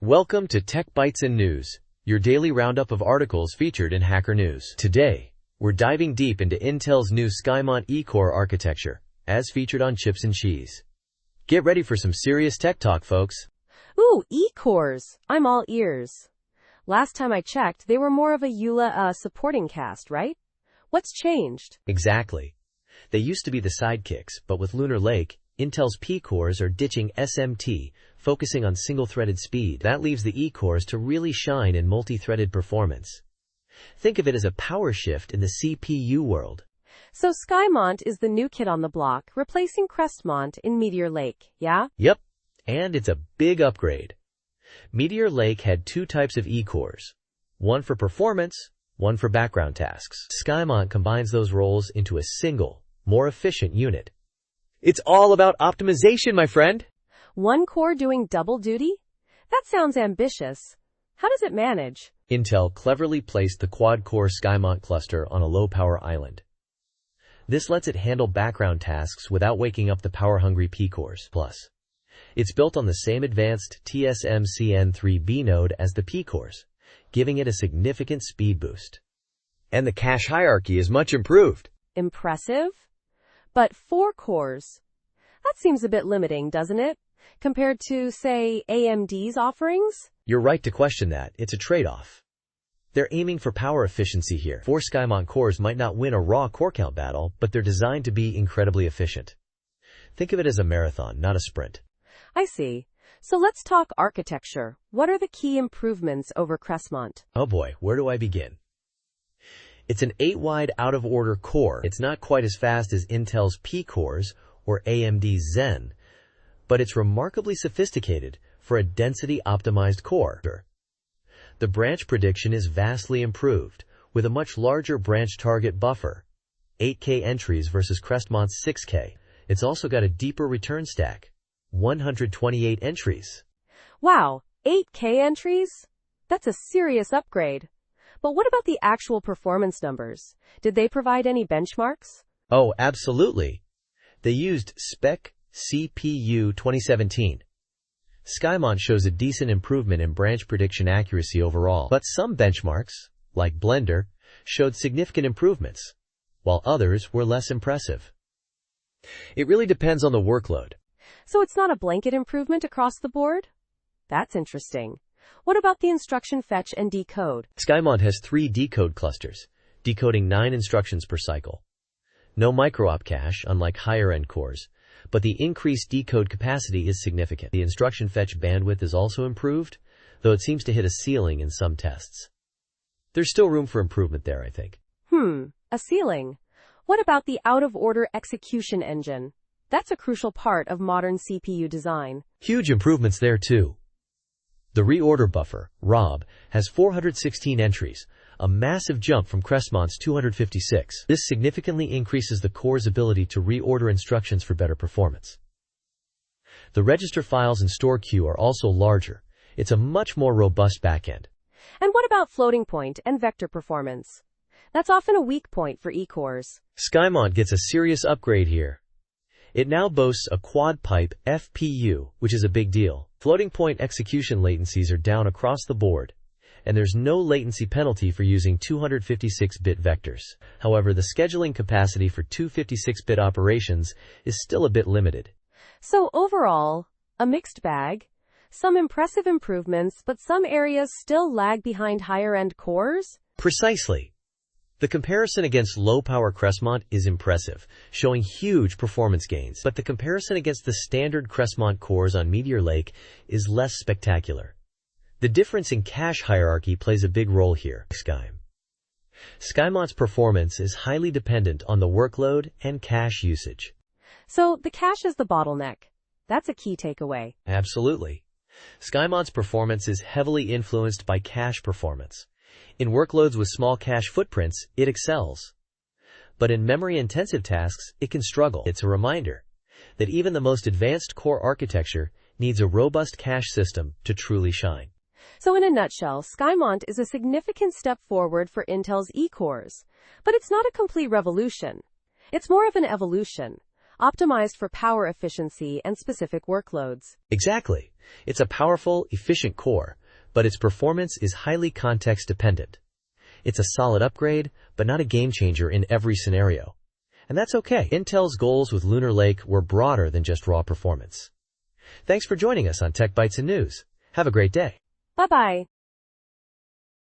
Welcome to Tech Bytes and News, your daily roundup of articles featured in Hacker News. Today, we're diving deep into Intel's new Skymont E-Core architecture, as featured on Chips and Cheese. Get ready for some serious tech talk, folks. Ooh, E-Cores. I'm all ears. Last time I checked, they were more of a EULA supporting cast, right? What's changed? Exactly. They used to be the sidekicks, but with Lunar Lake, Intel's P-cores are ditching SMT, focusing on single-threaded speed. That leaves the E-cores to really shine in multi-threaded performance. Think of it as a power shift in the CPU world. So Skymont is the new kid on the block, replacing Crestmont in Meteor Lake, yeah? Yep, and it's a big upgrade. Meteor Lake had two types of E-cores, one for performance, one for background tasks. Skymont combines those roles into a single, more efficient unit. It's all about optimization, my friend. One core doing double duty? That sounds ambitious. How does it manage? Intel cleverly placed the quad-core Skymont cluster on a low-power island. This lets it handle background tasks without waking up the power-hungry P-cores. Plus, it's built on the same advanced TSMC-N3B node as the P-cores, giving it a significant speed boost. And the cache hierarchy is much improved. Impressive? But 4 cores? That seems a bit limiting, doesn't it? Compared to, say, AMD's offerings? You're right to question that. It's a trade-off. They're aiming for power efficiency here. 4 Skymont cores might not win a raw core count battle, but they're designed to be incredibly efficient. Think of it as a marathon, not a sprint. I see. So let's talk architecture. What are the key improvements over Crestmont? Oh boy, where do I begin? It's an 8-wide out-of-order core. It's not quite as fast as Intel's P-cores or AMD's Zen, but it's remarkably sophisticated for a density-optimized core. The branch prediction is vastly improved, with a much larger branch target buffer, 8K entries versus Crestmont's 6K. It's also got a deeper return stack, 128 entries. Wow, 8K entries? That's a serious upgrade. But what about the actual performance numbers? Did they provide any benchmarks? Oh, absolutely. They used Spec CPU 2017. Skymont shows a decent improvement in branch prediction accuracy overall, but some benchmarks, like Blender, showed significant improvements, while others were less impressive. It really depends on the workload. So it's not a blanket improvement across the board? That's interesting. What about the instruction fetch and decode? Skymont has 3 decode clusters, decoding 9 instructions per cycle. No micro-op cache, unlike higher-end cores, but the increased decode capacity is significant. The instruction fetch bandwidth is also improved, though it seems to hit a ceiling in some tests. There's still room for improvement there, I think. A ceiling. What about the out-of-order execution engine? That's a crucial part of modern CPU design. Huge improvements there, too. The reorder buffer, ROB, has 416 entries, a massive jump from Crestmont's 256. This significantly increases the core's ability to reorder instructions for better performance. The register files and store queue are also larger. It's a much more robust backend. And what about floating point and vector performance? That's often a weak point for E-cores. Skymont gets a serious upgrade here. It now boasts a quad-pipe FPU, which is a big deal. Floating point execution latencies are down across the board, and there's no latency penalty for using 256-bit vectors. However, the scheduling capacity for 256-bit operations is still a bit limited. So overall, a mixed bag. Some impressive improvements, but some areas still lag behind higher-end cores? Precisely. The comparison against low-power Crestmont is impressive, showing huge performance gains. But the comparison against the standard Crestmont cores on Meteor Lake is less spectacular. The difference in cache hierarchy plays a big role here. Skymont's performance is highly dependent on the workload and cache usage. So the cache is the bottleneck. That's a key takeaway. Absolutely. Skymont's performance is heavily influenced by cache performance. In workloads with small cache footprints, it excels. But in memory-intensive tasks, it can struggle. It's a reminder that even the most advanced core architecture needs a robust cache system to truly shine. So in a nutshell, Skymont is a significant step forward for Intel's E-cores. But it's not a complete revolution. It's more of an evolution, optimized for power efficiency and specific workloads. Exactly. It's a powerful, efficient core, but its performance is highly context-dependent. It's a solid upgrade, but not a game-changer in every scenario. And that's okay. Intel's goals with Lunar Lake were broader than just raw performance. Thanks for joining us on Tech Bytes and News. Have a great day. Bye-bye.